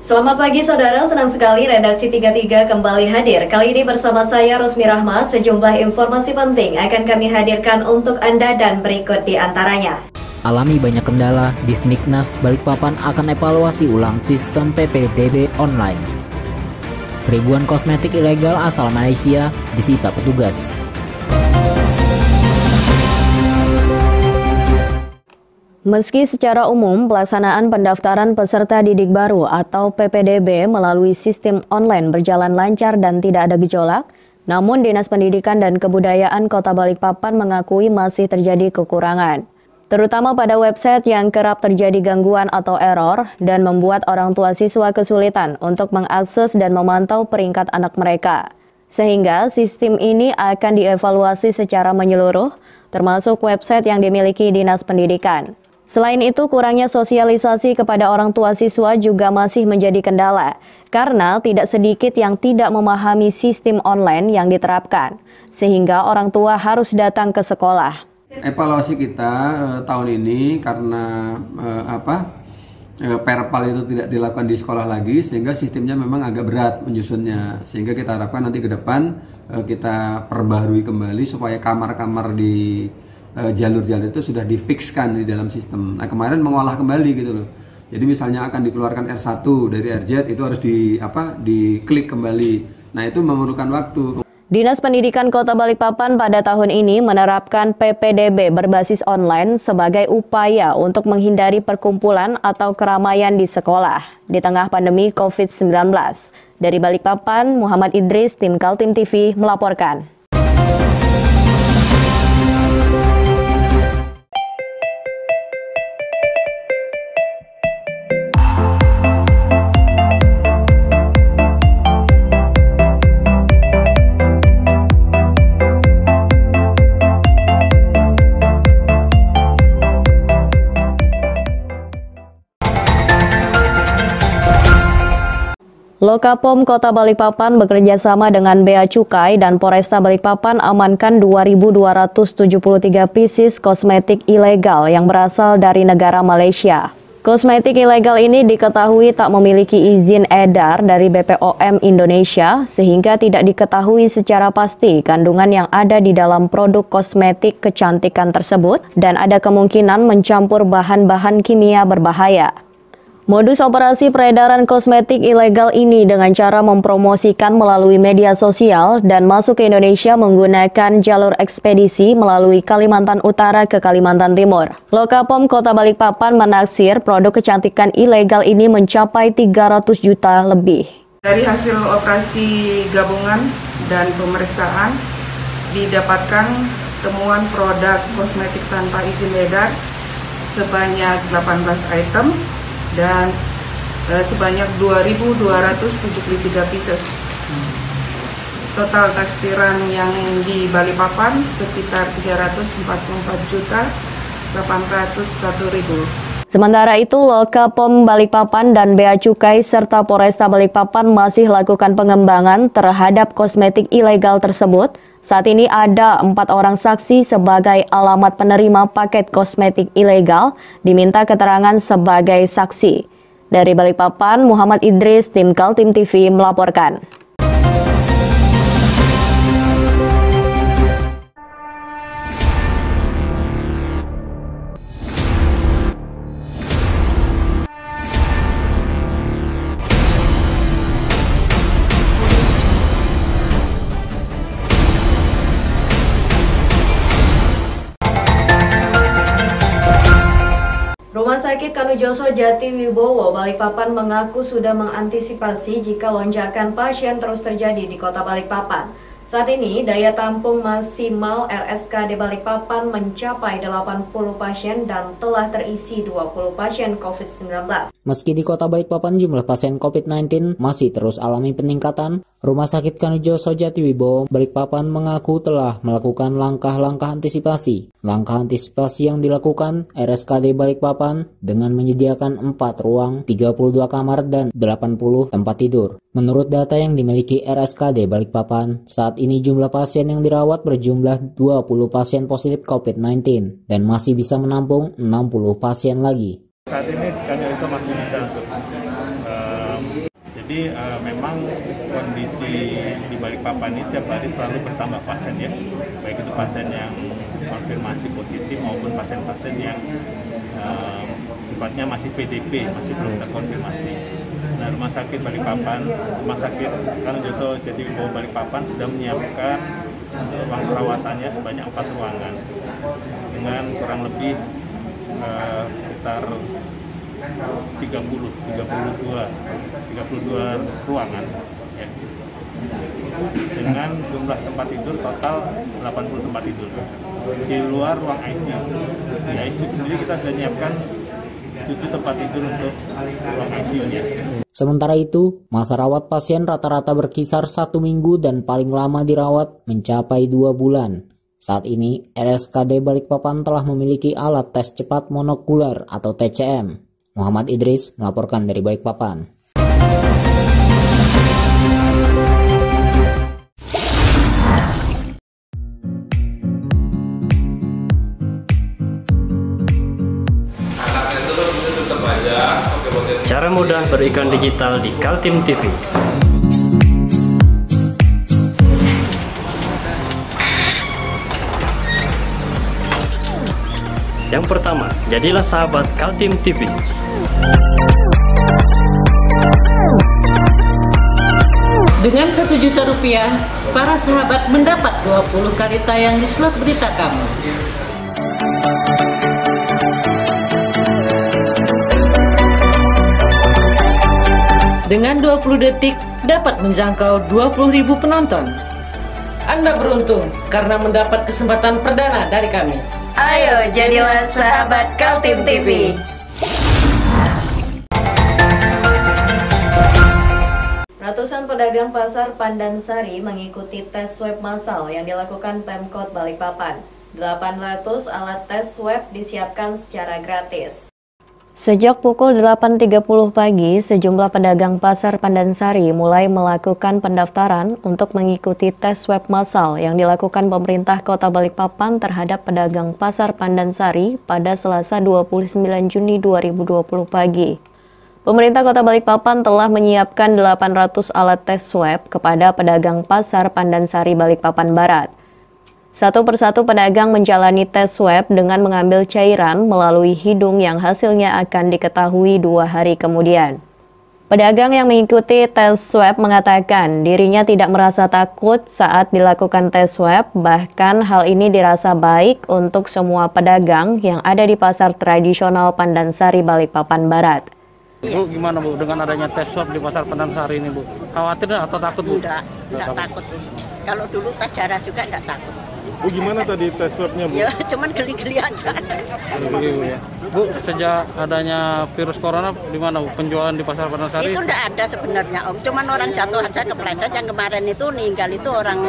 Selamat pagi saudara, senang sekali redaksi 33 kembali hadir. Kali ini bersama saya Rosmi Rahma, sejumlah informasi penting akan kami hadirkan untuk Anda dan berikut di antaranya. Alami banyak kendala, Disniknas Balikpapan akan evaluasi ulang sistem PPDB online. Ribuan kosmetik ilegal asal Malaysia disita petugas. Meski secara umum pelaksanaan pendaftaran peserta didik baru atau PPDB melalui sistem online berjalan lancar dan tidak ada gejolak, namun Dinas Pendidikan dan Kebudayaan Kota Balikpapan mengakui masih terjadi kekurangan, terutama pada website yang kerap terjadi gangguan atau error dan membuat orang tua siswa kesulitan untuk mengakses dan memantau peringkat anak mereka. Sehingga sistem ini akan dievaluasi secara menyeluruh, termasuk website yang dimiliki Dinas Pendidikan. Selain itu, kurangnya sosialisasi kepada orang tua siswa juga masih menjadi kendala, karena tidak sedikit yang tidak memahami sistem online yang diterapkan, sehingga orang tua harus datang ke sekolah. Evaluasi kita tahun ini karena perpal itu tidak dilakukan di sekolah lagi, sehingga sistemnya memang agak berat menyusunnya, sehingga kita harapkan nanti ke depan kita perbaharui kembali supaya kamar-kamar di jalur-jalur itu sudah difikskan di dalam sistem. Nah, kemarin mengolah kembali gitu loh. Jadi misalnya akan dikeluarkan R1 dari RZ itu harus diklik kembali. Nah, itu memerlukan waktu. Dinas Pendidikan Kota Balikpapan pada tahun ini menerapkan PPDB berbasis online sebagai upaya untuk menghindari perkumpulan atau keramaian di sekolah di tengah pandemi COVID-19. Dari Balikpapan, Muhammad Idris, tim Kaltim TV melaporkan. Lokapom Kota Balikpapan bekerjasama dengan Bea Cukai dan Polresta Balikpapan amankan 2.273 pieces kosmetik ilegal yang berasal dari negara Malaysia. Kosmetik ilegal ini diketahui tak memiliki izin edar dari BPOM Indonesia, sehingga tidak diketahui secara pasti kandungan yang ada di dalam produk kosmetik kecantikan tersebut dan ada kemungkinan mencampur bahan-bahan kimia berbahaya. Modus operasi peredaran kosmetik ilegal ini dengan cara mempromosikan melalui media sosial dan masuk ke Indonesia menggunakan jalur ekspedisi melalui Kalimantan Utara ke Kalimantan Timur. Lokapom Kota Balikpapan menaksir produk kecantikan ilegal ini mencapai 300 juta lebih. Dari hasil operasi gabungan dan pemeriksaan didapatkan temuan produk kosmetik tanpa izin edar sebanyak 18 item dan sebanyak 2.273 pieces. Total taksiran yang di Balikpapan sekitar 344.801.000. Sementara itu, Lokapom Balikpapan dan Bea Cukai serta Polresta Balikpapan masih lakukan pengembangan terhadap kosmetik ilegal tersebut. Saat ini ada 4 orang saksi sebagai alamat penerima paket kosmetik ilegal diminta keterangan sebagai saksi. Dari Balikpapan, Muhammad Idris, tim Kaltim TV melaporkan. Rumah Sakit Kanujoso Jatiwibowo Balikpapan mengaku sudah mengantisipasi jika lonjakan pasien terus terjadi di Kota Balikpapan. Saat ini, daya tampung maksimal RSKD Balikpapan mencapai 80 pasien dan telah terisi 20 pasien COVID-19. Meski di Kota Balikpapan jumlah pasien COVID-19 masih terus alami peningkatan, Rumah Sakit Kanujoso Jatiwibowo Balikpapan mengaku telah melakukan langkah-langkah antisipasi. Langkah antisipasi yang dilakukan RSKD Balikpapan dengan menyediakan 4 ruang, 32 kamar, dan 80 tempat tidur. Menurut data yang dimiliki RSKD Balikpapan, saat ini jumlah pasien yang dirawat berjumlah 20 pasien positif COVID-19 dan masih bisa menampung 60 pasien lagi. Saat ini Kanujoso masih bisa Jadi memang kondisi di Balikpapan ini tiap hari selalu bertambah pasien ya, baik itu pasien yang konfirmasi positif maupun pasien-pasien yang sifatnya masih PDP, masih belum terkonfirmasi. Nah, Rumah Sakit Balikpapan, Rumah Sakit Kanojoso Jatiwibowo Balikpapan sudah menyiapkan ruang perawatannya sebanyak 4 ruangan dengan kurang lebih sekitar 32 ruangan ya. Dengan jumlah tempat tidur total 80 tempat tidur di luar ruang ICU. Di ICU sendiri kita sudah menyiapkan 7 tempat tidur untuk ruang ICU-nya. Sementara itu, masa rawat pasien rata-rata berkisar 1 minggu dan paling lama dirawat mencapai 2 bulan. Saat ini, RSKD Balikpapan telah memiliki alat tes cepat monokuler atau TCM. Muhammad Idris melaporkan dari Balikpapan. Cara mudah beriklan digital di Kaltim TV. Yang pertama, jadilah sahabat Kaltim TV. Dengan Rp1.000.000, para sahabat mendapat 20 kali tayang di slot berita kamu. Dengan 20 detik dapat menjangkau 20.000 penonton. Anda beruntung karena mendapat kesempatan perdana dari kami. Ayo jadilah sahabat Kaltim TV. Ratusan pedagang pasar Pandansari mengikuti tes swab massal yang dilakukan Pemkot Balikpapan. 800 alat tes swab disiapkan secara gratis. Sejak pukul 8.30 pagi, sejumlah pedagang pasar Pandansari mulai melakukan pendaftaran untuk mengikuti tes swab massal yang dilakukan pemerintah Kota Balikpapan terhadap pedagang pasar Pandansari pada Selasa 29 Juni 2020 pagi. Pemerintah Kota Balikpapan telah menyiapkan 800 alat tes swab kepada pedagang pasar Pandansari Balikpapan Barat. Satu persatu pedagang menjalani tes swab dengan mengambil cairan melalui hidung yang hasilnya akan diketahui 2 hari kemudian. Pedagang yang mengikuti tes swab mengatakan dirinya tidak merasa takut saat dilakukan tes swab, bahkan hal ini dirasa baik untuk semua pedagang yang ada di pasar tradisional Pandansari Balikpapan Barat. Bu, gimana Bu dengan adanya tes swab di pasar Pandansari ini Bu? Khawatir atau takut Bu? Enggak takut. Kalau dulu tes darah juga enggak takut. Bu, gimana tadi tes swabnya Bu? Ya, cuman geli-geli aja. Geli, ya. Bu, sejak adanya virus corona, di mana Bu penjualan di pasar Pandansari? Itu enggak ada sebenarnya Om, cuman orang jatuh aja kepleset. Yang kemarin itu meninggal itu orang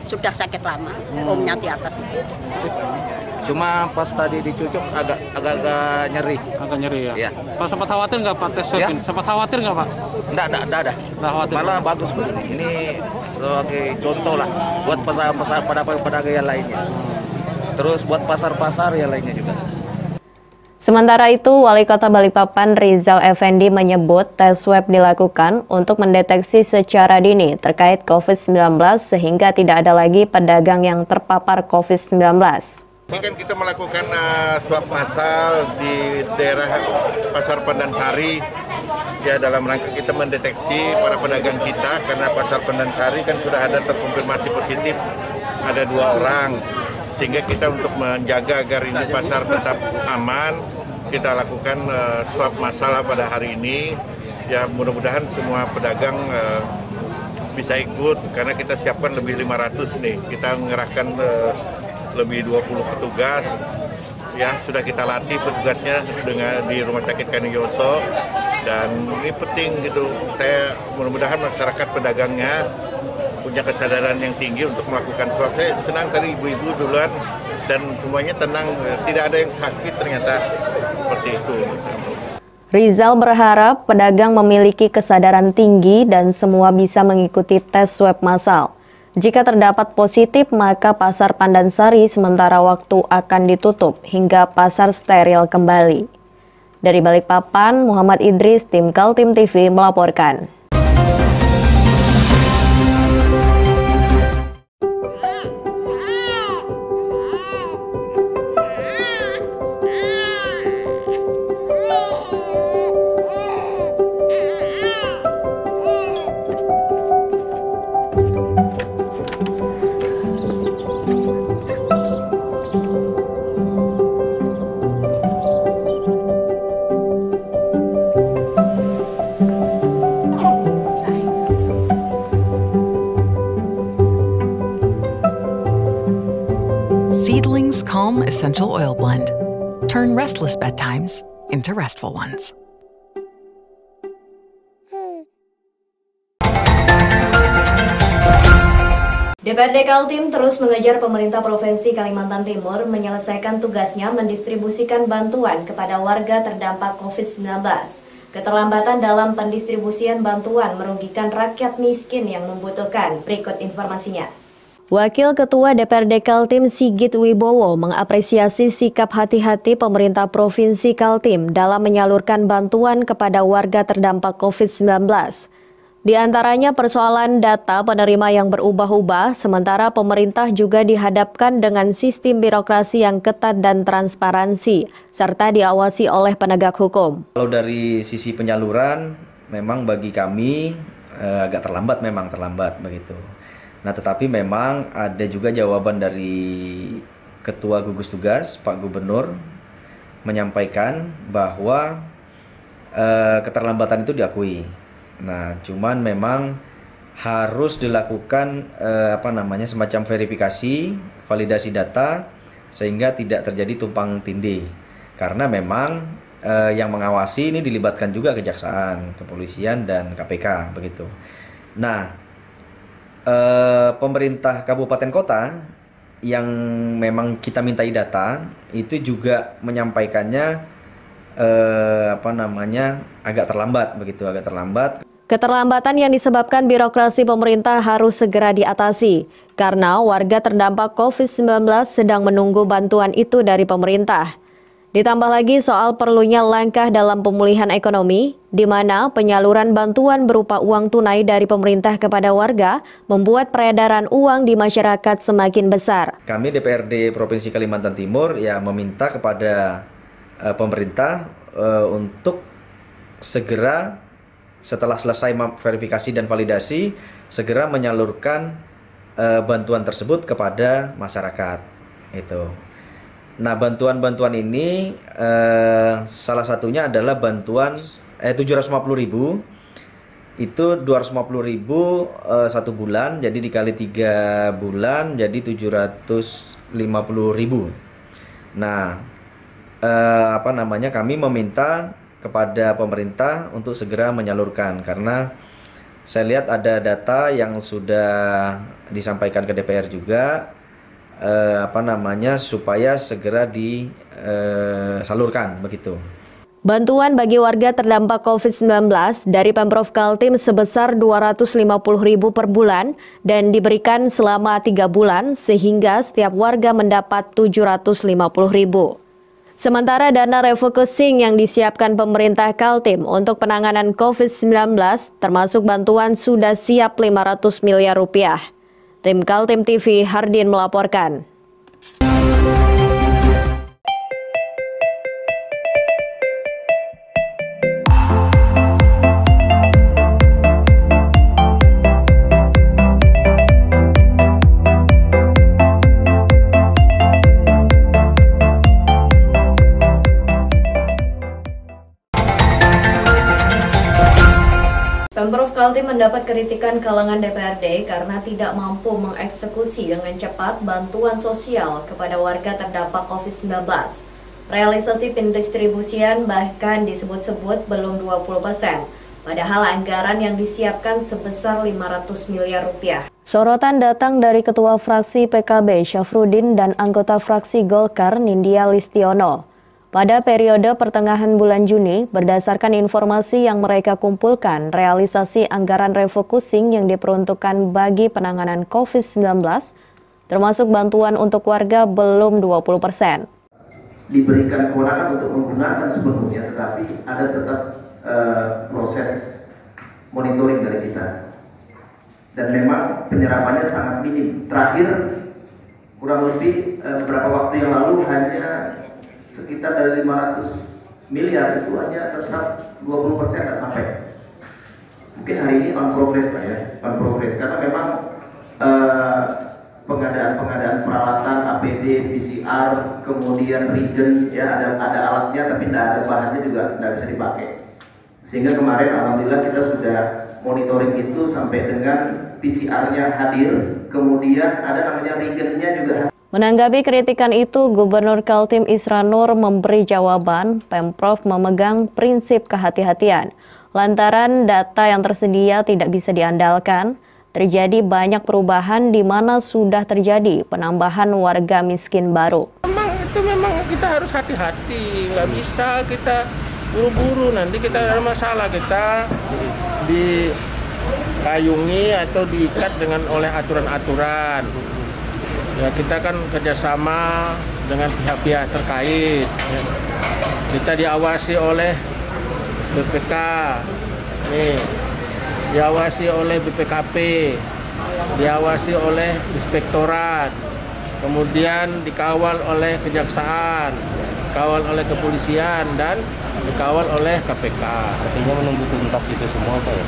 sudah sakit lama, Omnya di atas itu. Cuma pas tadi dicucuk agak nyeri. Agak nyeri ya? Iya. Pak sempat khawatir nggak Pak tes swab Ya? ini? Sempat khawatir nggak Pak? Enggak ada. Khawatir. Malah bagus Bu. Ini sebagai contoh lah buat pasar pada pedagang yang lainnya. Terus buat pasar-pasar yang lainnya juga. Sementara itu, Wali Kota Balikpapan Rizal Effendi menyebut tes swab dilakukan untuk mendeteksi secara dini terkait COVID-19 sehingga tidak ada lagi pedagang yang terpapar COVID-19. Ini kan kita melakukan swab massal di daerah Pasar Pandansari ya, dalam rangka kita mendeteksi para pedagang kita, karena Pasar Pandansari kan sudah ada terkonfirmasi positif, ada 2 orang, sehingga kita untuk menjaga agar ini pasar tetap aman, kita lakukan swab massal pada hari ini. Ya, mudah-mudahan semua pedagang bisa ikut, karena kita siapkan lebih 500 nih, kita mengerahkan lebih 20 petugas, ya sudah kita latih petugasnya dengan di Rumah Sakit Kanojoso, dan ini penting gitu. Saya mudah-mudahan masyarakat pedagangnya punya kesadaran yang tinggi untuk melakukan swab. Saya senang tadi ibu-ibu duluan dan semuanya tenang, tidak ada yang sakit ternyata seperti itu. Rizal berharap pedagang memiliki kesadaran tinggi dan semua bisa mengikuti tes swab massal. Jika terdapat positif, maka pasar Pandansari sementara waktu akan ditutup hingga pasar steril kembali. Dari Balikpapan, Muhammad Idris, tim Kaltim TV melaporkan. calm essential oil blend. Turn restless bedtimes into restful ones. DPRD Kaltim terus mengejar pemerintah Provinsi Kalimantan Timur menyelesaikan tugasnya mendistribusikan bantuan kepada warga terdampak COVID-19. Keterlambatan dalam pendistribusian bantuan merugikan rakyat miskin yang membutuhkan. Berikut informasinya. Wakil Ketua DPRD Kaltim Sigit Wibowo mengapresiasi sikap hati-hati pemerintah Provinsi Kaltim dalam menyalurkan bantuan kepada warga terdampak COVID-19. Di antaranya persoalan data penerima yang berubah-ubah, sementara pemerintah juga dihadapkan dengan sistem birokrasi yang ketat dan transparansi, serta diawasi oleh penegak hukum. Kalau dari sisi penyaluran, memang bagi kami agak terlambat begitu. Nah, tetapi memang ada juga jawaban dari Ketua Gugus Tugas, Pak Gubernur, menyampaikan bahwa keterlambatan itu diakui. Nah, cuman memang harus dilakukan semacam verifikasi, validasi data sehingga tidak terjadi tumpang tindih. Karena memang yang mengawasi ini dilibatkan juga kejaksaan, kepolisian dan KPK begitu. Nah, pemerintah kabupaten kota yang memang kita mintai data itu juga menyampaikannya agak terlambat. Keterlambatan yang disebabkan birokrasi pemerintah harus segera diatasi karena warga terdampak COVID-19 sedang menunggu bantuan itu dari pemerintah. Ditambah lagi soal perlunya langkah dalam pemulihan ekonomi, di mana penyaluran bantuan berupa uang tunai dari pemerintah kepada warga membuat peredaran uang di masyarakat semakin besar. Kami DPRD Provinsi Kalimantan Timur meminta kepada pemerintah untuk segera setelah selesai verifikasi dan validasi segera menyalurkan bantuan tersebut kepada masyarakat itu. Nah, bantuan-bantuan ini salah satunya adalah bantuan 750.000. Itu 250.000 satu bulan, jadi dikali 3 bulan jadi 750.000. Nah, kami meminta kepada pemerintah untuk segera menyalurkan karena saya lihat ada data yang sudah disampaikan ke DPR juga supaya segera disalurkan begitu. Bantuan bagi warga terdampak COVID-19 dari Pemprov Kaltim sebesar 250.000 per bulan dan diberikan selama 3 bulan sehingga setiap warga mendapat 750.000. Sementara dana refocusing yang disiapkan pemerintah Kaltim untuk penanganan COVID-19 termasuk bantuan sudah siap 500 miliar rupiah. Tim Kaltim TV Hardin melaporkan. Pemprov Kaltim mendapat kritikan kalangan DPRD karena tidak mampu mengeksekusi dengan cepat bantuan sosial kepada warga terdampak COVID-19. Realisasi pendistribusian bahkan disebut-sebut belum 20%, padahal anggaran yang disiapkan sebesar 500 miliar rupiah. Sorotan datang dari Ketua Fraksi PKB Syafruddin dan anggota Fraksi Golkar Nindya Listiono. Pada periode pertengahan bulan Juni, berdasarkan informasi yang mereka kumpulkan, realisasi anggaran refocusing yang diperuntukkan bagi penanganan COVID-19, termasuk bantuan untuk warga belum 20%. Diberikan kewenangan untuk menggunakan sepenuhnya, tetapi ada tetap proses monitoring dari kita. Dan memang penyerapannya sangat minim. Terakhir, kurang lebih beberapa waktu yang lalu hanya sekitar dari 500 miliar itu hanya terserap 20% nggak sampai. Mungkin hari ini on progress Pak ya, on progress karena memang pengadaan peralatan APD, PCR, kemudian reagen ya ada alatnya tapi tidak ada bahannya juga tidak bisa dipakai. Sehingga kemarin alhamdulillah kita sudah monitoring itu sampai dengan PCR-nya hadir, kemudian ada namanya reagennya juga. Menanggapi kritikan itu, Gubernur Kaltim Isra Nur memberi jawaban Pemprov memegang prinsip kehati-hatian. Lantaran data yang tersedia tidak bisa diandalkan, terjadi banyak perubahan di mana sudah terjadi penambahan warga miskin baru. Memang kita harus hati-hati, nggak bisa kita buru-buru, nanti kita ada masalah, kita dikayungi atau diikat oleh aturan-aturan. Ya, kita kan kerjasama dengan pihak-pihak terkait. Ya. Kita diawasi oleh BPK, diawasi oleh BPKP, diawasi oleh Inspektorat, kemudian dikawal oleh Kejaksaan, dikawal oleh Kepolisian, dan dikawal oleh KPK. Artinya menunggu tuntas itu semua, Pak ya?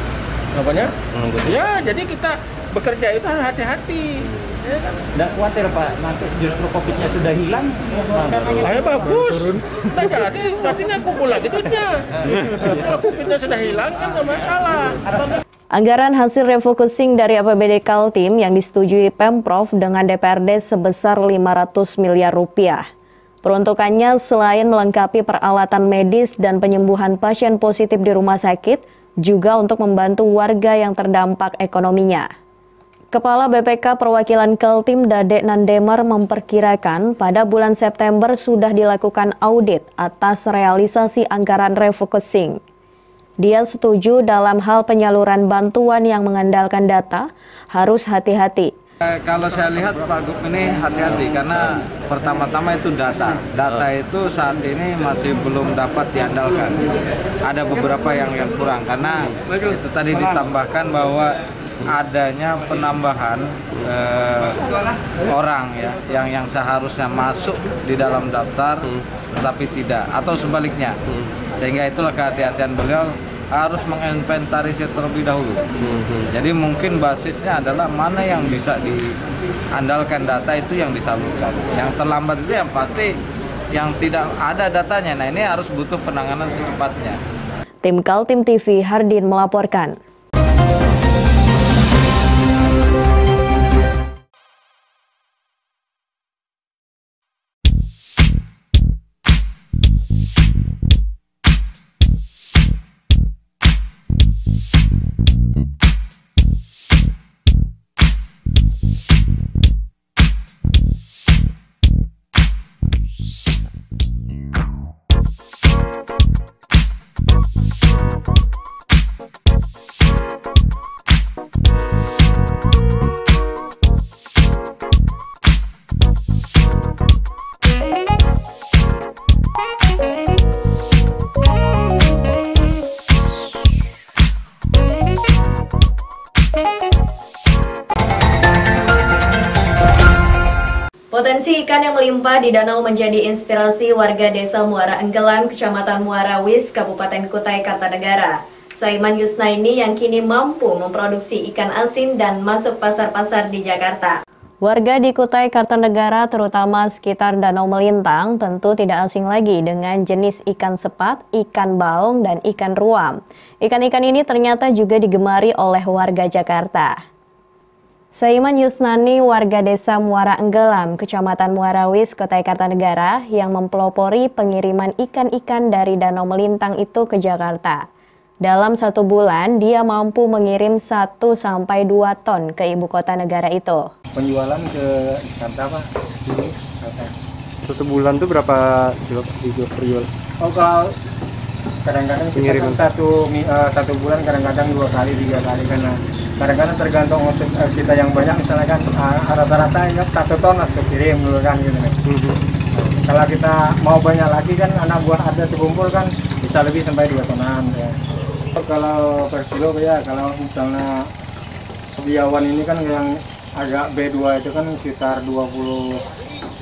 Apanya? Menunggu. Ya, jadi kita bekerja itu harus hati-hati. Nggak khawatir Pak, nanti justru COVID-nya sudah hilang? Ayo bagus, udah jadi, berarti ini kumpul lagi duitnya. Kalau COVID-nya sudah hilang kan nggak masalah. Anggaran hasil refocusing dari APBD Kaltim yang disetujui Pemprov dengan DPRD sebesar 500 miliar rupiah. Peruntukannya selain melengkapi peralatan medis dan penyembuhan pasien positif di rumah sakit, juga untuk membantu warga yang terdampak ekonominya. Kepala BPK Perwakilan Kaltim Dadek Nandemar memperkirakan pada bulan September sudah dilakukan audit atas realisasi anggaran refocusing. Dia setuju dalam hal penyaluran bantuan yang mengandalkan data harus hati-hati. Kalau saya lihat Pak Gub ini hati-hati karena pertama-tama itu data. Data itu saat ini masih belum dapat diandalkan. Ada beberapa yang kurang karena itu tadi ditambahkan bahwa adanya penambahan orang ya yang seharusnya masuk di dalam daftar tetapi tidak, atau sebaliknya. Sehingga itulah kehati-hatian beliau harus menginventarisir terlebih dahulu. Jadi mungkin basisnya adalah mana yang bisa diandalkan data itu yang disalurkan. Yang terlambat itu yang pasti yang tidak ada datanya. Nah, ini harus butuh penanganan secepatnya. Tim Kaltim TV Hardin melaporkan. Potensi ikan yang melimpah di danau menjadi inspirasi warga desa Muara Enggelam, Kecamatan Muara Wis, Kabupaten Kutai Kartanegara. Saiman Yusnaini yang kini mampu memproduksi ikan asin dan masuk pasar-pasar di Jakarta. Warga di Kutai Kartanegara, terutama sekitar Danau Melintang, tentu tidak asing lagi dengan jenis ikan sepat, ikan baung, dan ikan ruam. Ikan-ikan ini ternyata juga digemari oleh warga Jakarta. Saiman Yusnani, warga desa Muara Enggelam, Kecamatan Muara Wis, Kutai Kartanegara, yang mempelopori pengiriman ikan-ikan dari Danau Melintang itu ke Jakarta. Dalam 1 bulan, dia mampu mengirim 1-2 ton ke ibu kota negara itu. Penjualan ke Jakarta Pak? Ini, 1 bulan tuh berapa kilo per jual? Oh, kalau kadang-kadang pengiriman satu bulan kadang-kadang 2 kali 3 kali karena kadang-kadang tergantung kita yang banyak, misalnya kan rata-rata ya 1 ton harus kirim dulu kan gitu. Kalau kita mau banyak lagi kan anak buah ada terkumpul kan bisa lebih sampai 2 tonan ya. Kalau per kilo ya, kalau misalnya biawan ini kan yang agak B2 itu kan sekitar 24-25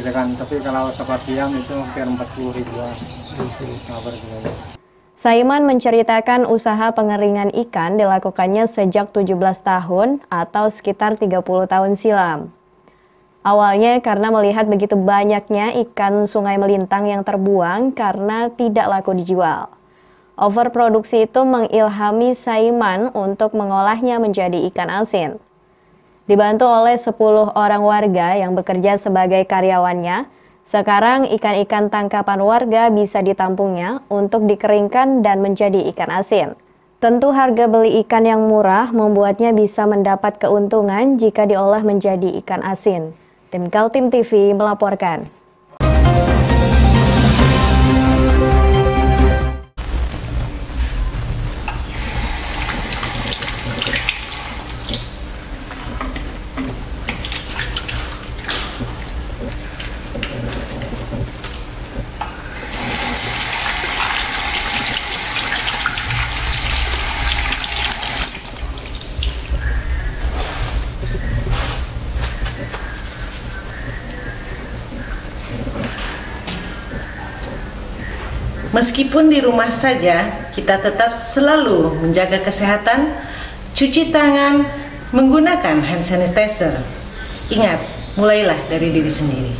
gitu kan, tapi kalau sepat siam itu hampir 40 ribuan per kilo. Saiman menceritakan usaha pengeringan ikan dilakukannya sejak 17 tahun atau sekitar 30 tahun silam. Awalnya karena melihat begitu banyaknya ikan Sungai Melintang yang terbuang karena tidak laku dijual. Overproduksi itu mengilhami Saiman untuk mengolahnya menjadi ikan asin. Dibantu oleh 10 orang warga yang bekerja sebagai karyawannya, sekarang ikan-ikan tangkapan warga bisa ditampungnya untuk dikeringkan dan menjadi ikan asin. Tentu harga beli ikan yang murah membuatnya bisa mendapat keuntungan jika diolah menjadi ikan asin. Tim Kaltim TV melaporkan. Meskipun di rumah saja, kita tetap selalu menjaga kesehatan, cuci tangan, menggunakan hand sanitizer. Ingat, mulailah dari diri sendiri.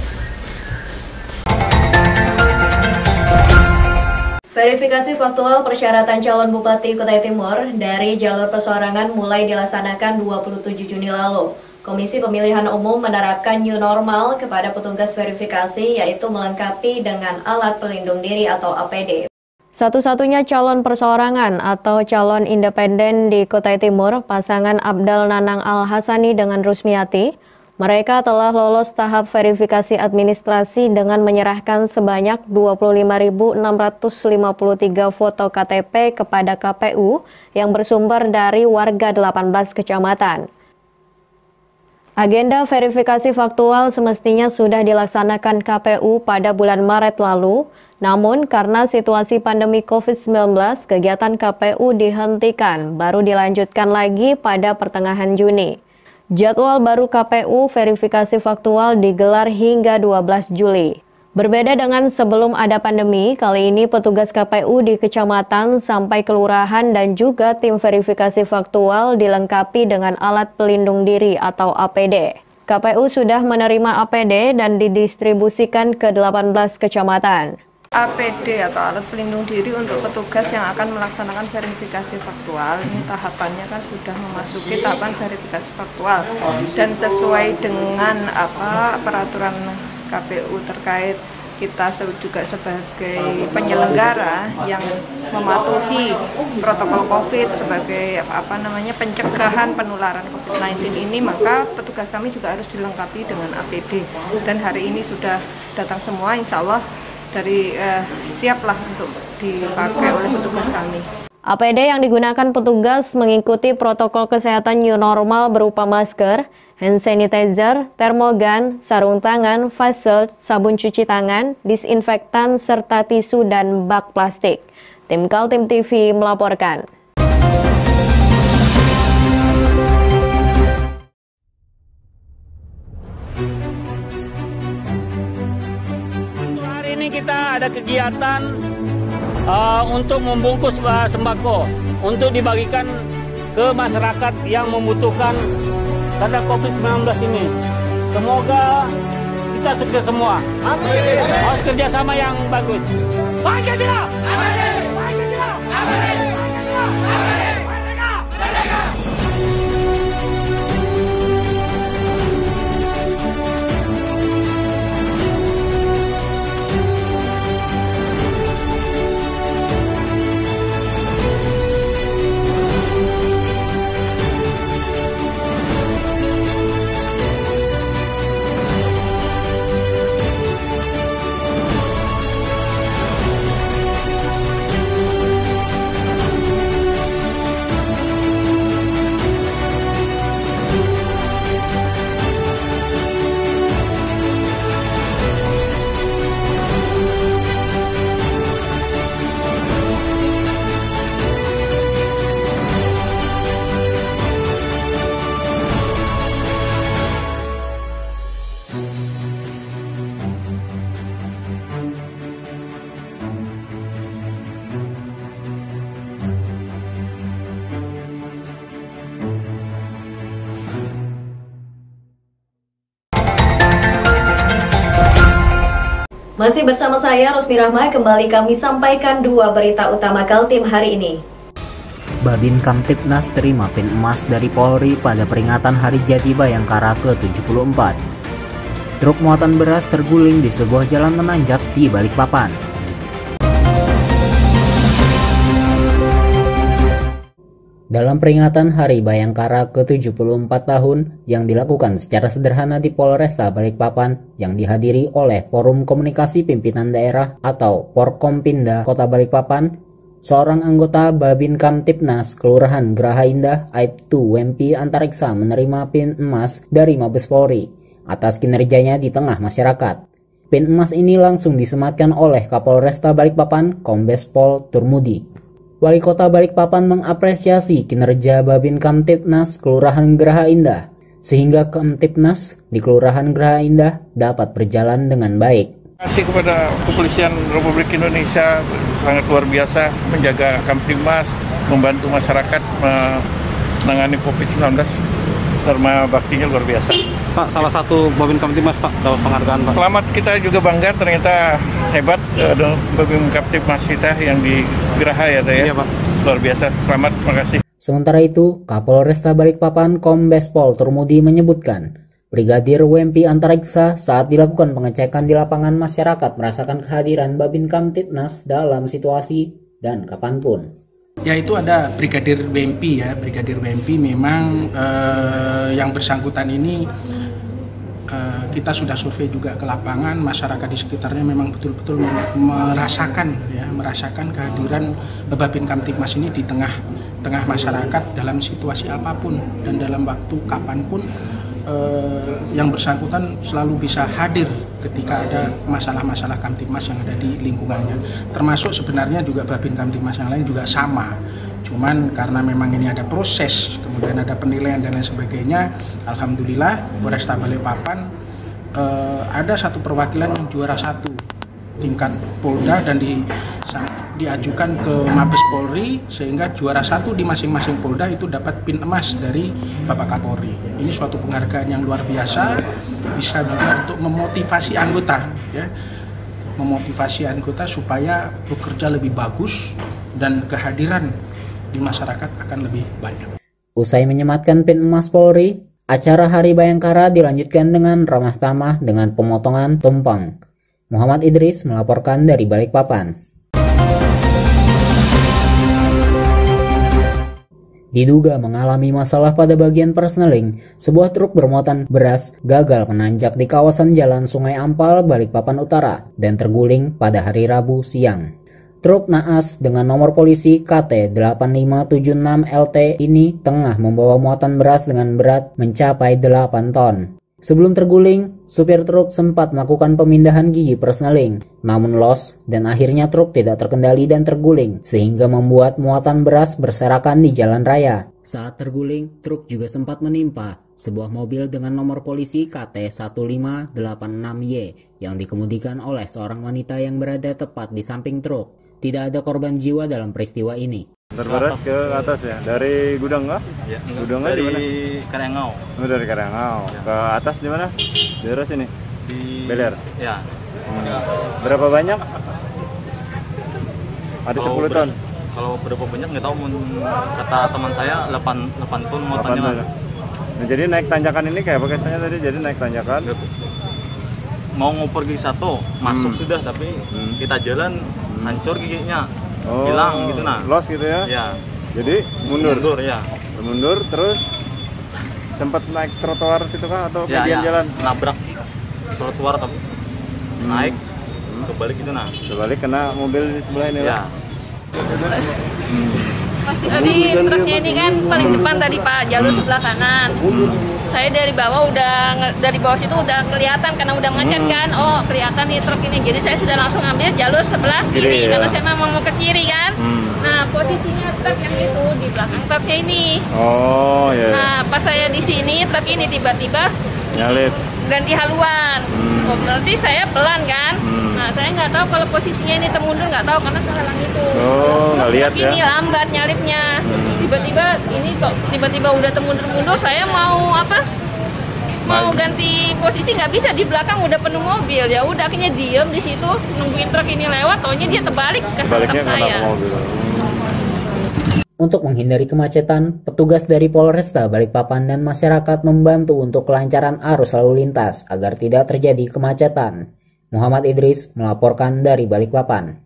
Verifikasi faktual persyaratan calon Bupati Kutai Timur dari jalur perseorangan mulai dilaksanakan 27 Juni lalu. Komisi Pemilihan Umum menerapkan new normal kepada petugas verifikasi, yaitu melengkapi dengan alat pelindung diri atau APD. Satu-satunya calon perseorangan atau calon independen di Kutai Timur, pasangan Abdal Nanang Al-Hasani dengan Rusmiati, mereka telah lolos tahap verifikasi administrasi dengan menyerahkan sebanyak 25.653 foto KTP kepada KPU yang bersumber dari warga 18 kecamatan. Agenda verifikasi faktual semestinya sudah dilaksanakan KPU pada bulan Maret lalu, namun karena situasi pandemi COVID-19, kegiatan KPU dihentikan, baru dilanjutkan lagi pada pertengahan Juni. Jadwal baru KPU verifikasi faktual digelar hingga 12 Juli. Berbeda dengan sebelum ada pandemi, kali ini petugas KPU di kecamatan sampai kelurahan dan juga tim verifikasi faktual dilengkapi dengan alat pelindung diri atau APD. KPU sudah menerima APD dan didistribusikan ke 18 kecamatan. APD atau alat pelindung diri untuk petugas yang akan melaksanakan verifikasi faktual. Ini tahapannya kan sudah memasuki tahapan verifikasi faktual dan sesuai dengan peraturan KPU terkait, kita juga sebagai penyelenggara yang mematuhi protokol COVID sebagai pencegahan penularan COVID-19 ini, maka petugas kami juga harus dilengkapi dengan APD dan hari ini sudah datang semua, insya Allah siaplah untuk dipakai oleh petugas kami. APD yang digunakan petugas mengikuti protokol kesehatan new normal berupa masker, hand sanitizer, termogan, sarung tangan, face shield, sabun cuci tangan, disinfektan, serta tisu dan bak plastik. Tim Kaltim TV melaporkan. Hari ini kita ada kegiatan untuk membungkus sembako untuk dibagikan ke masyarakat yang membutuhkan karena COVID-19 ini. Semoga kita sukses semua. Harus kerjasama yang bagus. Pancasila! Pancasila! Masih bersama saya Rosmi Rahma, kembali kami sampaikan dua berita utama Kaltim hari ini. Babin Kamtibnas terima pin emas dari Polri pada peringatan Hari Jadi Bayangkara ke-74. Truk muatan beras terguling di sebuah jalan menanjak di Balikpapan. Dalam peringatan Hari Bayangkara ke-74 tahun yang dilakukan secara sederhana di Polresta Balikpapan yang dihadiri oleh Forum Komunikasi Pimpinan Daerah atau Porkompinda Kota Balikpapan, seorang anggota Babin Kamtibnas Kelurahan Geraha Indah, Aibtu Wempi Antariksa menerima pin emas dari Mabes Polri atas kinerjanya di tengah masyarakat. Pin emas ini langsung disematkan oleh Kapolresta Balikpapan, Kombes Pol Turmudi. Wali Kota Balikpapan mengapresiasi kinerja Babin Kamtibnas Kelurahan Geraha Indah, sehingga Kamtibnas di Kelurahan Geraha Indah dapat berjalan dengan baik. Terima kasih kepada Kepolisian Republik Indonesia, sangat luar biasa menjaga Kamtibmas, membantu masyarakat menangani COVID-19. Dharma baktinya luar biasa. Pak, salah satu Babin Kamtibmas, Pak, dapat penghargaan, Pak. Selamat, kita juga bangga, ternyata hebat Babin Kamtibmas kita yang di Geraha ya, Iya, Pak. Luar biasa, selamat, terima kasih. Sementara itu, Kapolresta Balikpapan Kombes Pol Turmudi menyebutkan, Brigadir Wempi Antariksa saat dilakukan pengecekan di lapangan masyarakat merasakan kehadiran Babin Kamtibnas dalam situasi dan kapanpun. Yaitu ada Brigadir Wempi ya, Brigadir Wempi memang yang bersangkutan ini kita sudah survei juga ke lapangan, masyarakat di sekitarnya memang betul-betul merasakan kehadiran Babin Kamtibmas ini di tengah masyarakat dalam situasi apapun dan dalam waktu kapanpun. Yang bersangkutan selalu bisa hadir ketika ada masalah-masalah Kamtibmas yang ada di lingkungannya. Termasuk sebenarnya juga Babin Kamtibmas yang lain juga sama. Cuman karena memang ini ada proses, kemudian ada penilaian dan lain sebagainya, alhamdulillah Polresta Balikpapan ada satu perwakilan yang juara 1 tingkat Polda dan diajukan ke Mabes Polri, sehingga juara 1 di masing-masing Polda itu dapat pin emas dari Bapak Kapolri. Ini suatu penghargaan yang luar biasa, bisa juga untuk memotivasi anggota, ya, memotivasi anggota supaya bekerja lebih bagus dan kehadiran di masyarakat akan lebih banyak. Usai menyematkan pin emas Polri, acara Hari Bayangkara dilanjutkan dengan ramah tamah dengan pemotongan tumpeng. Muhammad Idris melaporkan dari Balikpapan. Diduga mengalami masalah pada bagian persneling, sebuah truk bermuatan beras gagal menanjak di kawasan Jalan Sungai Ampal, Balikpapan Utara, dan terguling pada hari Rabu siang. Truk naas dengan nomor polisi KT 8576 LT ini tengah membawa muatan beras dengan berat mencapai 8 ton. Sebelum terguling, supir truk sempat melakukan pemindahan gigi persneling, namun los dan akhirnya truk tidak terkendali dan terguling, sehingga membuat muatan beras berserakan di jalan raya. Saat terguling, truk juga sempat menimpa sebuah mobil dengan nomor polisi KT 1586Y yang dikemudikan oleh seorang wanita yang berada tepat di samping truk. Tidak ada korban jiwa dalam peristiwa ini. Terberas ke atas ya? Dari gudang kah? Ya, gudangnya dari di mana? Karyangau. Oh, dari Karyangau. Ya. Ke atas di mana? Di daerah sini? Di Beler? Ya. Berapa banyak? Ada kalau 10 ton? Kalau berapa banyak nggak tahu, kata teman saya 8 ton muatannya. Nah, jadi naik tanjakan ini kayak apa kesannya tadi? Jadi naik tanjakan? Mau ngoper gigi satu, masuk sudah, tapi kita jalan hancur giginya. Hilang gitu nah. Los gitu ya? Ya. Jadi mundur? Mundur ya. Mundur terus sempat naik trotoar situ kah atau bagian jalan? Nabrak trotoar tapi naik kebalik gitu nah. Kebalik kena mobil di sebelah ini ya. Posisi truknya ini kan paling depan tadi Pak, jalur sebelah kanan. Saya dari bawah situ udah kelihatan karena udah macet kan. Oh, kelihatan nih truk ini. Jadi saya sudah langsung ambil jalur sebelah kiri karena saya memang mau ke kiri kan. Nah, posisinya truk yang itu di belakang truknya ini. Oh, iya. Nah, pas saya di sini truk ini tiba-tiba nyalip. Ganti haluan. Oh, berarti saya pelan kan. Nah, saya nggak tahu kalau posisinya ini temundur, nggak tahu karena kehalang itu. Oh, nggak lihat ya. Ini lambat nyalipnya. Tiba-tiba ini kok tiba-tiba udah temundur-mundur, saya mau apa? Mau ganti posisi nggak bisa, di belakang udah penuh mobil. Ya udah akhirnya diem di situ nungguin truk ini lewat, taunya dia terbalik ke saya. Untuk menghindari kemacetan, petugas dari Polresta Balikpapan dan masyarakat membantu untuk kelancaran arus lalu lintas agar tidak terjadi kemacetan. Muhammad Idris melaporkan dari Balikpapan.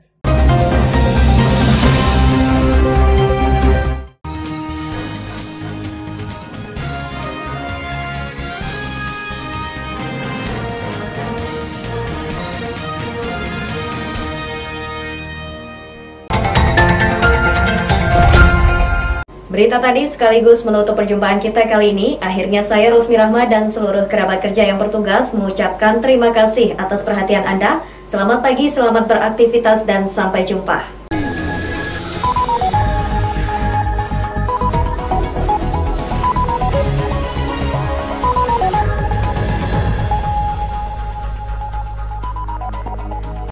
Berita tadi sekaligus menutup perjumpaan kita kali ini. Akhirnya saya Rosmi Rahma dan seluruh kerabat kerja yang bertugas mengucapkan terima kasih atas perhatian Anda. Selamat pagi, selamat beraktivitas dan sampai jumpa.